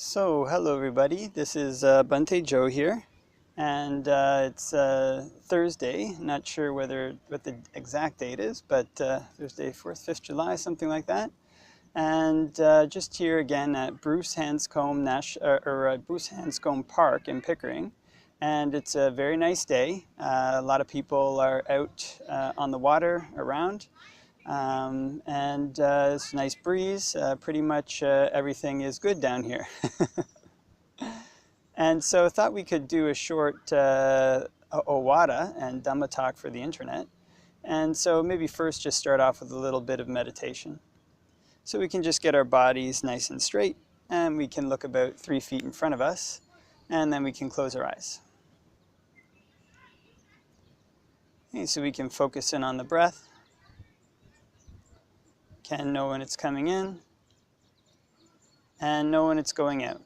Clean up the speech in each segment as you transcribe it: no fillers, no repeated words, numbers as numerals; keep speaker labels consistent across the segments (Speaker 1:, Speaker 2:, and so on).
Speaker 1: So, hello everybody. This is Bhante Joe here, and it's Thursday. Not sure what the exact date is, but Thursday, 4th, 5th July, something like that. And just here again at Bruce Hanscombe Bruce Hanscombe Park in Pickering, and it's a very nice day. A lot of people are out on the water around. It's a nice breeze. Pretty much everything is good down here. And so I thought we could do a short Owada and Dhamma talk for the internet. And so maybe first just start off with a little bit of meditation. So we can just get our bodies nice and straight, and we can look about 3 feet in front of us, and then we can close our eyes. Okay, so we can focus in on the breath. Can know when it's coming in and know when it's going out.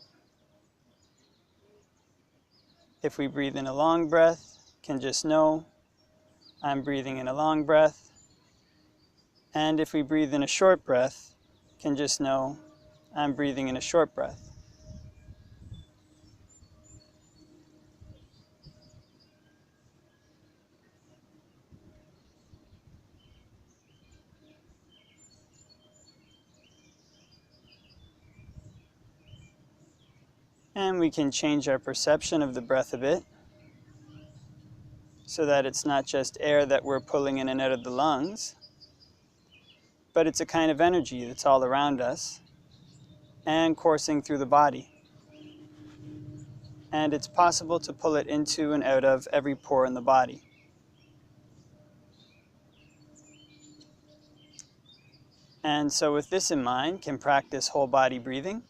Speaker 1: If we breathe in a long breath, can just know I'm breathing in a long breath. And if we breathe in a short breath, can just know I'm breathing in a short breath. And we can change our perception of the breath a bit so that it's not just air that we're pulling in and out of the lungs, but it's a kind of energy that's all around us and coursing through the body. And it's possible to pull it into and out of every pore in the body. And so with this in mind, can practice whole body breathing.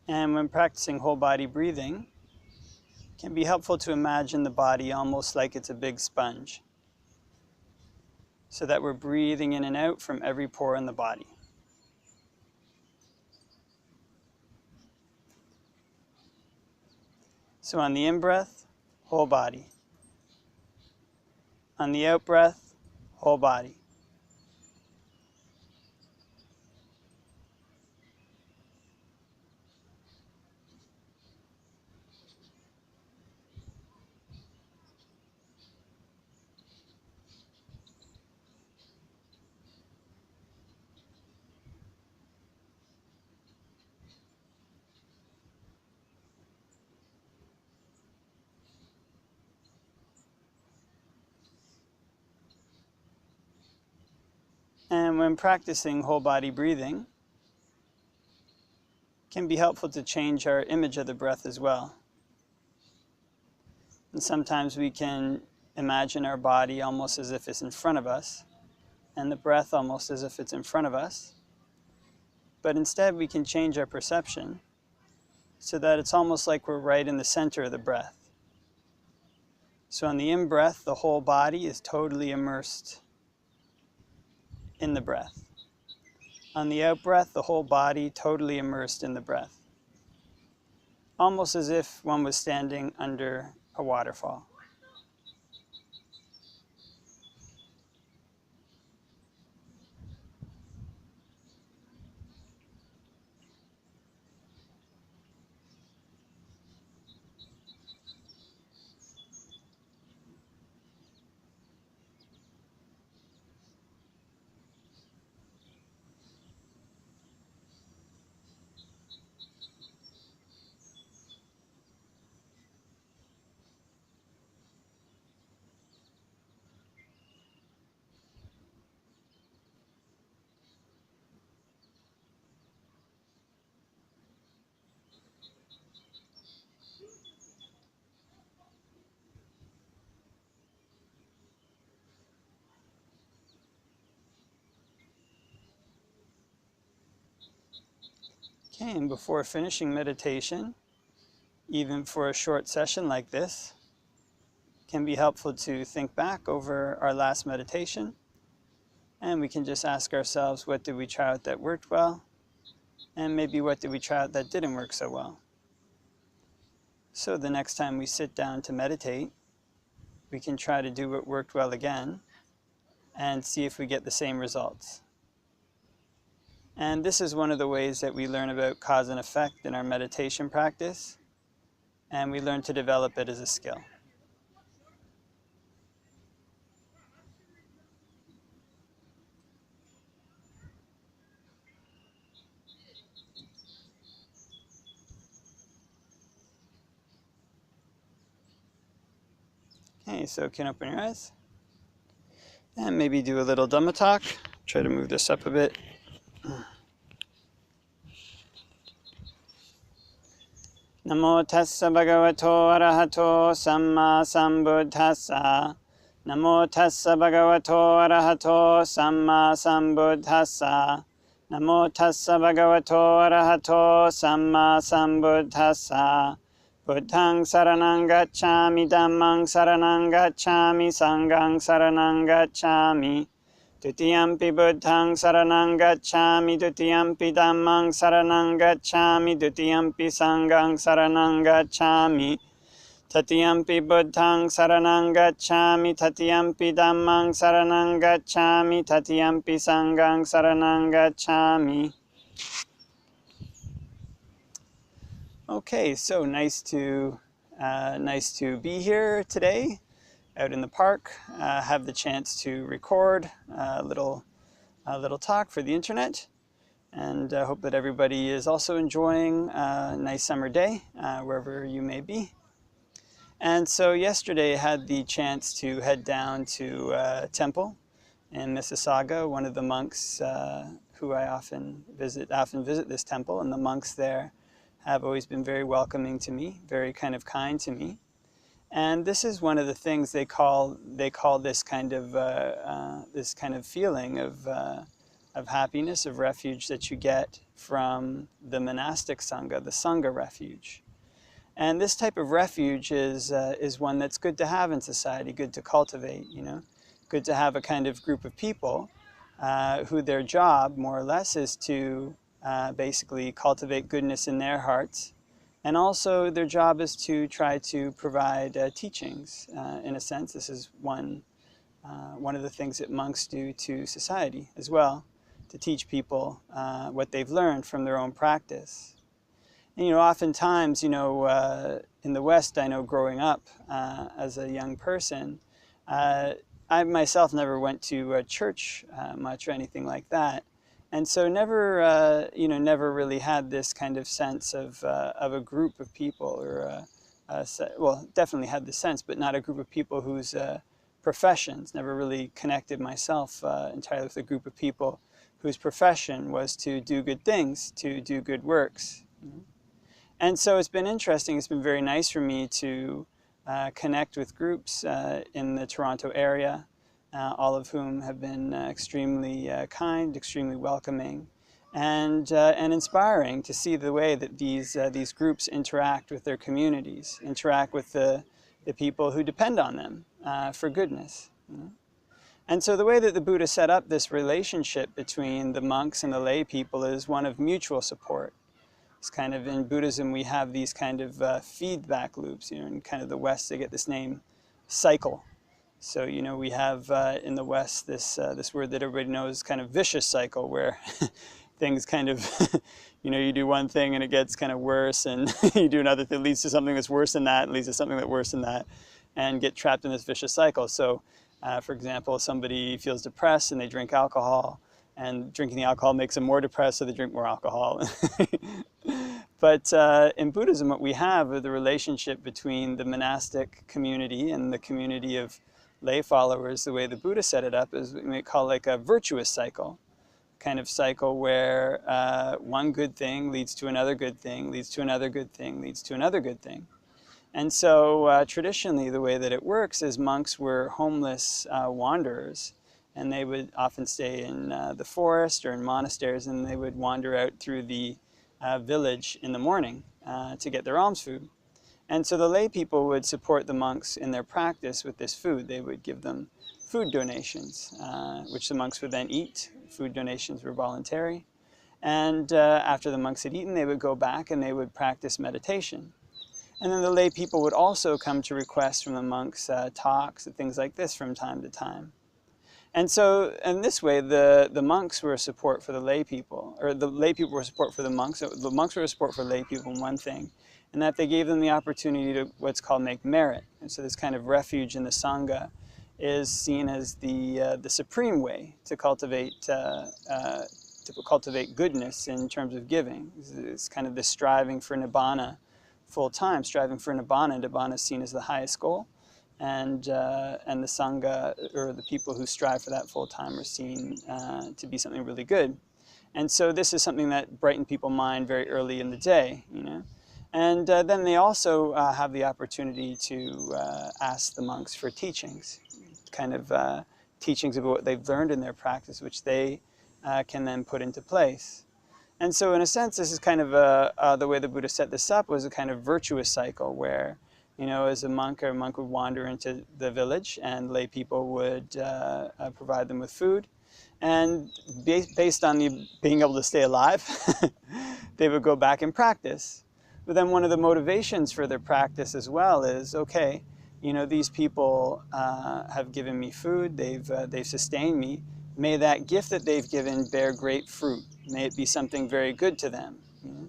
Speaker 1: And when practicing whole body breathing, it can be helpful to imagine the body almost like it's a big sponge, so that we're breathing in and out from every pore in the body. So on the in-breath, whole body. On the out-breath, whole body. And when practicing whole body breathing, it can be helpful to change our image of the breath as well. And sometimes we can imagine our body almost as if it's in front of us, and the breath almost as if it's in front of us. But instead we can change our perception so that it's almost like we're right in the center of the breath. So on the in-breath, the whole body is totally immersed in the breath. On the out-breath, the whole body totally immersed in the breath. Almost as if one was standing under a waterfall. Okay, and before finishing meditation, even for a short session like this, it can be helpful to think back over our last meditation And we can just ask ourselves, what did we try out that worked well? And maybe what did we try out that didn't work so well? So the next time we sit down to meditate, we can try to do what worked well again and see if we get the same results. And this is one of the ways that we learn about cause and effect in our meditation practice, and we learn to develop it as a skill. Okay, so you can open your eyes and maybe do a little Dhamma talk. Try to move this up a bit. Namo tassa bhagavato arahato samma sambuddhassa. Namo tassa bhagavato arahato samma sambuddhassa. Namo tassa bhagavato arahato samma sambuddhassa. Buddhang saranang gacchami, dhammang saranang gacchami, sanghang saranang gacchami. Dutiyampi buddhang saranang gacchami, dutiyampi dhammang saranang gacchami, dutiyampi sanghang saranang gacchami. Tatiyampi buddhang saranang gacchami, tatiyampi dhammang saranang gacchami, tatiyampi sanghang saranang gacchami. Okay, so nice to be here today, out in the park. Have the chance to record a little talk for the internet, and hope that everybody is also enjoying a nice summer day wherever you may be. And so yesterday I had the chance to head down to a temple in Mississauga. One of the monks who I often visit this temple, and the monks there have always been very welcoming to me, very kind of kind to me. And this is one of the things they call this kind of feeling of happiness, of refuge that you get from the monastic sangha, the sangha refuge. And this type of refuge is one that's good to have in society, good to cultivate, good to have a kind of group of people who their job, more or less, is to basically cultivate goodness in their hearts. And also their job is to try to provide teachings. In a sense, this is one of the things that monks do to society as well, to teach people what they've learned from their own practice. And oftentimes, in the West, I know growing up as a young person, I myself never went to a church much or anything like that. And so never really had this kind of sense of a group of people, or well, definitely had the sense, but not a group of people whose professions. Never really connected myself entirely with a group of people whose profession was to do good things, to do good works. And so it's been interesting. It's been very nice for me to connect with groups in the Toronto area. All of whom have been extremely kind, extremely welcoming, and inspiring to see the way that these groups interact with their communities, interact with the people who depend on them for goodness. And so the way that the Buddha set up this relationship between the monks and the lay people is one of mutual support. It's kind of, in Buddhism, we have these kind of feedback loops. In kind of the West, they get this name, cycle. So, we have in the West this word that everybody knows, kind of vicious cycle, where things kind of, you do one thing and it gets kind of worse, and you do another thing that leads to something that's worse than that, and leads to something that's worse than that, and get trapped in this vicious cycle. So, for example, somebody feels depressed and they drink alcohol, and drinking the alcohol makes them more depressed, so they drink more alcohol. But in Buddhism, what we have is the relationship between the monastic community and the community of lay followers. The way the Buddha set it up is what we may call like a virtuous cycle, kind of cycle where one good thing leads to another good thing, leads to another good thing, leads to another good thing. And so traditionally the way that it works is monks were homeless wanderers, and they would often stay in the forest or in monasteries, and they would wander out through the village in the morning to get their alms food. And so the lay people would support the monks in their practice with this food. They would give them food donations, which the monks would then eat. Food donations were voluntary. And after the monks had eaten, they would go back and they would practice meditation. And then the lay people would also come to request from the monks talks and things like this from time to time. And so in this way, the monks were a support for the lay people, or the lay people were a support for the monks. So the monks were a support for lay people in one thing, and that they gave them the opportunity to what's called make merit. And so this kind of refuge in the Sangha is seen as the supreme way to cultivate goodness in terms of giving. It's kind of this striving for nibbana full time, striving for nibbana. Nibbana is seen as the highest goal. And the Sangha, or the people who strive for that full time, are seen to be something really good. And so this is something that brightened people's mind very early in the day, you know. And then they also have the opportunity to ask the monks for teachings, kind of teachings about what they've learned in their practice, which they can then put into place. And so in a sense, this is kind of the way the Buddha set this up was a kind of virtuous cycle where, you know, as a monk would wander into the village and lay people would provide them with food. And based on being able to stay alive, they would go back and practice. But then one of the motivations for their practice as well is, okay, you know, these people have given me food, they've sustained me. May that gift that they've given bear great fruit. May it be something very good to them. You know?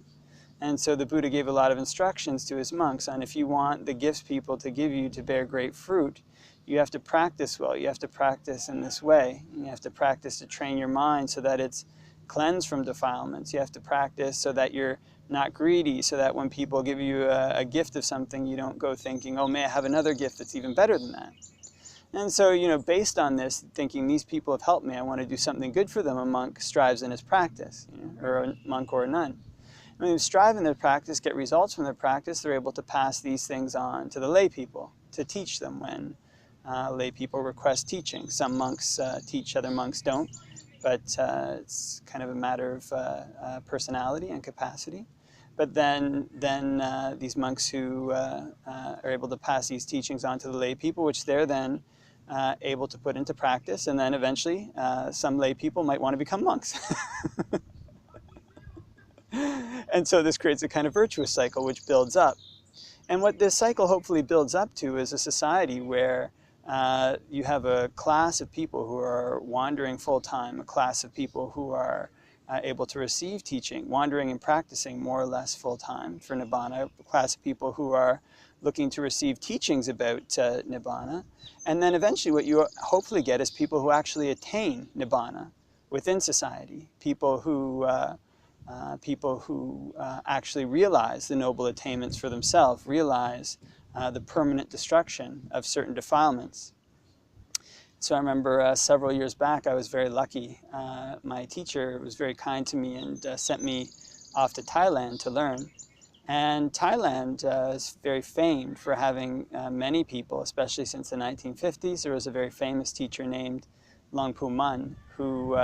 Speaker 1: And so the Buddha gave a lot of instructions to his monks on if you want the gifts people to give you to bear great fruit, you have to practice well. You have to practice in this way. You have to practice to train your mind so that it's cleansed from defilements. You have to practice so that you're not greedy, so that when people give you a gift of something, you don't go thinking, oh, may I have another gift that's even better than that? And so, you know, based on this, thinking these people have helped me, I want to do something good for them, a monk strives in his practice, you know, or a monk or a nun. When they strive in their practice, get results from their practice, they're able to pass these things on to the lay people, to teach them when lay people request teaching. Some monks teach, other monks don't, but it's kind of a matter of personality and capacity. But then these monks who are able to pass these teachings on to the lay people, which they're then able to put into practice, and then eventually some lay people might want to become monks. And so this creates a kind of virtuous cycle which builds up. And what this cycle hopefully builds up to is a society where you have a class of people who are wandering full-time, a class of people who are able to receive teaching, wandering and practicing more or less full-time for Nibbana, a class of people who are looking to receive teachings about Nibbana. And then eventually what you hopefully get is people who actually attain Nibbana within society, people who actually realize the noble attainments for themselves, realize the permanent destruction of certain defilements. So I remember several years back, I was very lucky. My teacher was very kind to me and sent me off to Thailand to learn. And Thailand is very famed for having many people, especially since the 1950s. There was a very famous teacher named Long Pu Man, who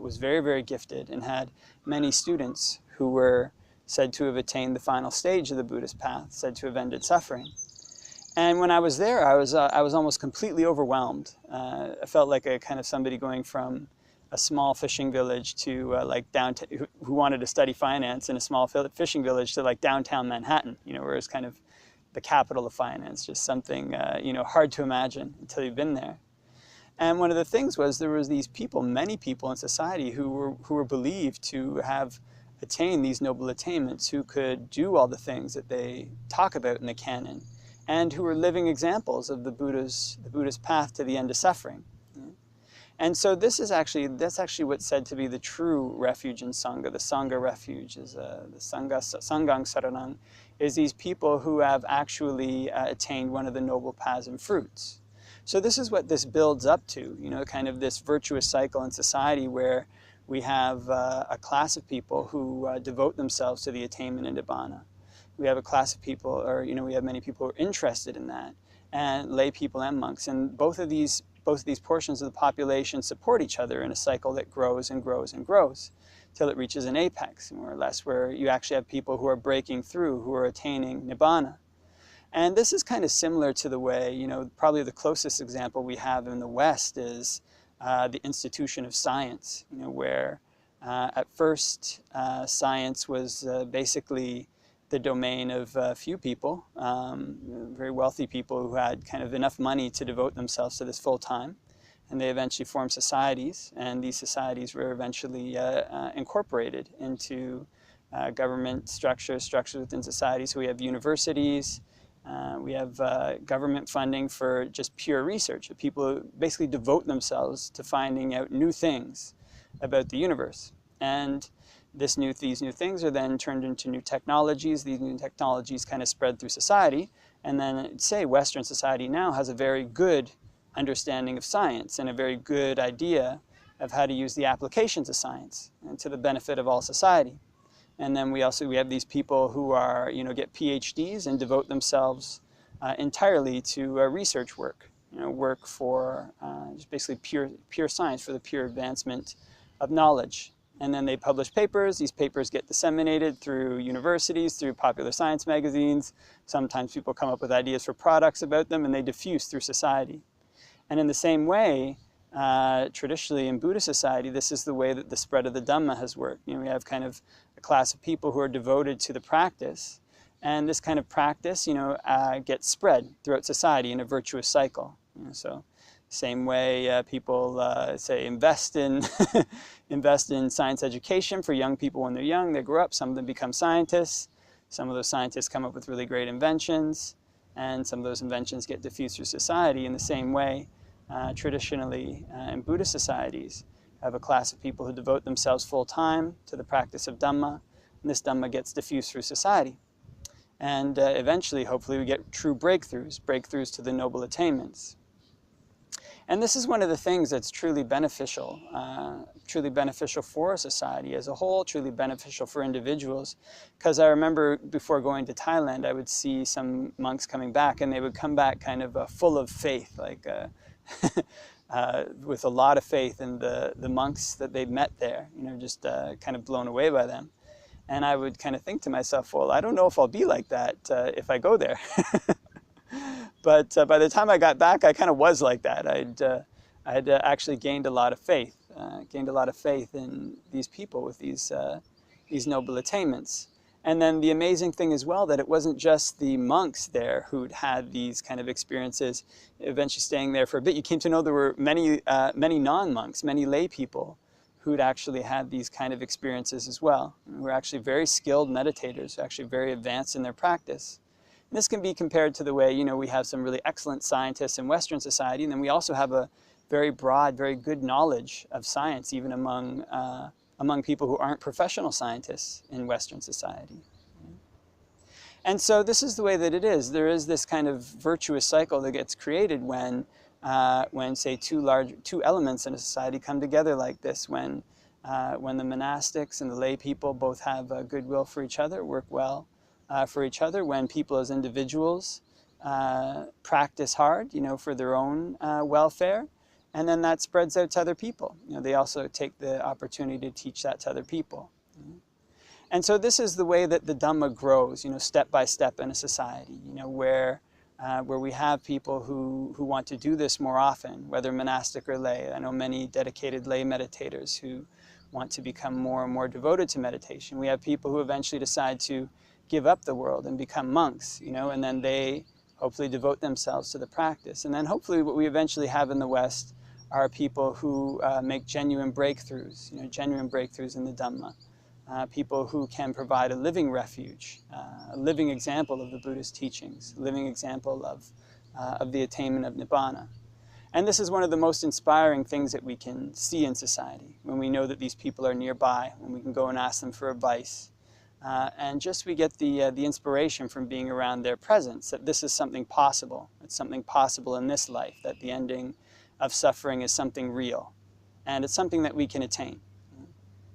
Speaker 1: was very, very gifted and had many students who were said to have attained the final stage of the Buddhist path, said to have ended suffering. And when I was there, I was almost completely overwhelmed. I felt like a kind of somebody going from a small fishing village to like downtown, who wanted to study finance in a small fishing village, to like downtown Manhattan, you know, where it's kind of the capital of finance, just something you know, hard to imagine until you've been there. And one of the things was there was these people, many people in society who were believed to have attained these noble attainments, who could do all the things that they talk about in the canon, and who were living examples of the Buddha's path to the end of suffering. And so that's actually what's said to be the true refuge in Sangha. The Sangha refuge is the Sanghang Saranang, is these people who have actually attained one of the noble paths and fruits. So this is what this builds up to, you know, kind of this virtuous cycle in society where we have a class of people who devote themselves to the attainment of Nibbana. We have a class of people, or, you know, we have many people who are interested in that, and lay people and monks. And both of these portions of the population support each other in a cycle that grows and grows and grows. till it reaches an apex, more or less, where you actually have people who are breaking through, who are attaining nibbana. And this is kind of similar to the way, probably the closest example we have in the West is the institution of science, where at first science was basically the domain of a few people, very wealthy people who had kind of enough money to devote themselves to this full time. And they eventually formed societies, and these societies were eventually incorporated into government structures within society. So we have universities, we have government funding for just pure research. People basically devote themselves to finding out new things about the universe. And these new things are then turned into new technologies. These new technologies kind of spread through society. And then, say, Western society now has a very good understanding of science and a very good idea of how to use the applications of science and to the benefit of all society. And then we have these people who are, get PhDs and devote themselves entirely to research work, work for just basically pure science, for the pure advancement of knowledge. And then they publish papers. These papers get disseminated through universities, through popular science magazines. Sometimes people come up with ideas for products about them, and they diffuse through society. And in the same way, traditionally in Buddhist society, this is the way that the spread of the Dhamma has worked. We have kind of a class of people who are devoted to the practice, and this kind of practice, gets spread throughout society in a virtuous cycle. So, same way people say invest in invest in science education for young people when they're young. They grow up. Some of them become scientists. Some of those scientists come up with really great inventions, and some of those inventions get diffused through society. In the same way, traditionally in Buddhist societies, have a class of people who devote themselves full time to the practice of Dhamma, and this Dhamma gets diffused through society. And eventually, hopefully, we get true breakthroughs to the noble attainments. And this is one of the things that's truly beneficial for society as a whole, truly beneficial for individuals. Because I remember before going to Thailand, I would see some monks coming back, and they would come back kind of full of faith, like with a lot of faith in the monks that they'd met there, just kind of blown away by them. And I would kind of think to myself, well, I don't know if I'll be like that if I go there. But by the time I got back, I kind of was like that. I'd actually gained a lot of faith in these people with these noble attainments. And then the amazing thing as well, that it wasn't just the monks there who'd had these kind of experiences, eventually staying there for a bit. You came to know there were many non-monks, many lay people who'd actually had these kind of experiences as well, who were actually very skilled meditators, actually very advanced in their practice. And this can be compared to the way, we have some really excellent scientists in Western society, and then we also have a very broad, very good knowledge of science, even among people who aren't professional scientists in Western society. And so this is the way that it is. There is this kind of virtuous cycle that gets created when say, two elements in a society come together like this, when the monastics and the lay people both have goodwill for each other, work well for each other, when people as individuals practice hard, for their own welfare, and then that spreads out to other people. They also take the opportunity to teach that to other people. And so this is the way that the Dhamma grows, step by step in a society, where we have people who want to do this more often, whether monastic or lay. I know many dedicated lay meditators who want to become more and more devoted to meditation. We have people who eventually decide to give up the world and become monks, and then they hopefully devote themselves to the practice. And then hopefully what we eventually have in the West are people who make genuine breakthroughs in the Dhamma. People who can provide a living refuge, a living example of the Buddhist teachings, a living example of the attainment of Nibbana. And this is one of the most inspiring things that we can see in society, when we know that these people are nearby, when we can go and ask them for advice. And just we get the inspiration from being around their presence, that this is something possible. It's something possible in this life, that the ending of suffering is something real. And it's something that we can attain.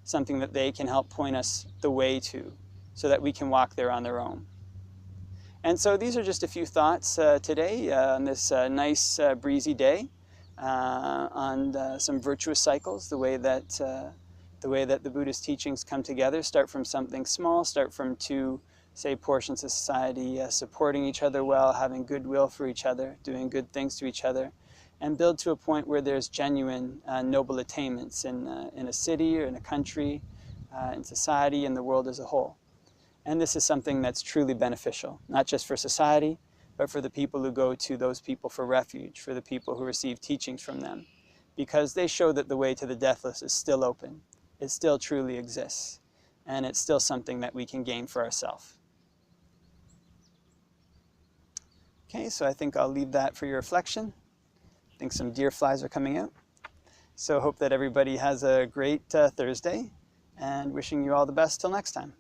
Speaker 1: Something that they can help point us the way to, so that we can walk there on their own. And so these are just a few thoughts today on this nice breezy day on some virtuous cycles, the way that the way that the Buddhist teachings come together, start from something small, start from two, say, portions of society, supporting each other well, having goodwill for each other, doing good things to each other, and build to a point where there's genuine noble attainments in a city or in a country, in society, in the world as a whole. And this is something that's truly beneficial, not just for society, but for the people who go to those people for refuge, for the people who receive teachings from them, because they show that the way to the deathless is still open. It still truly exists, and it's still something that we can gain for ourselves. Okay, so I think I'll leave that for your reflection. I think some deer flies are coming out. So hope that everybody has a great Thursday, and wishing you all the best till next time.